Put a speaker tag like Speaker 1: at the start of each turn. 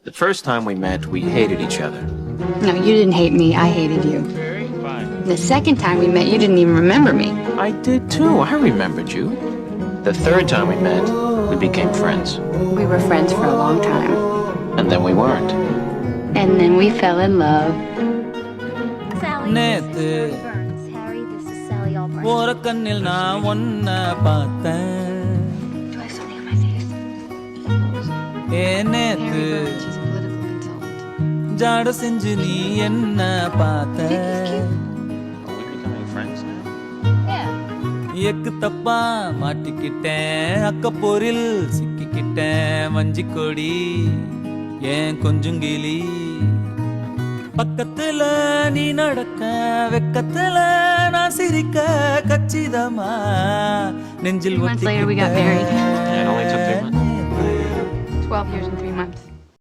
Speaker 1: The first time we met, we hated each other.
Speaker 2: No, you didn't hate me. I hated you.
Speaker 1: Fine.
Speaker 2: The second time we met, you didn't even remember me.
Speaker 1: I did too. I remembered you. The third time we met, we became friends.
Speaker 2: We were friends for a long time.
Speaker 1: And then we weren't.
Speaker 2: And then we fell in love.
Speaker 3: Sally,
Speaker 4: நேத்து
Speaker 3: Burns. Harry, this is Sally Albright.
Speaker 4: போற கண்ணில் நான் ஒன்ன பார்த்தேன்.
Speaker 2: Do I have something on my face?
Speaker 4: ஏ நேத்து
Speaker 2: Harry Burns, he's a political consultant.
Speaker 4: ஜாட செஞ்சு நீ என்ன பார்த்த.
Speaker 1: Are we becoming friends now?
Speaker 2: Yeah.
Speaker 4: Egg தப்பா மாட்டிக்கிட்டேன், அக்கப்போரில் சிக்கிக்கிட்டேன், வஞ்சி கொடி ஏன் கொஞ்சங்கிளி. பக்கத்துல நீ நடக்க வெக்கத்துல நான் சிரிக்க கச்சிதமா நெஞ்சில்
Speaker 2: 2 months later, we got married.
Speaker 1: It only took 3 months.
Speaker 2: 12 years and 3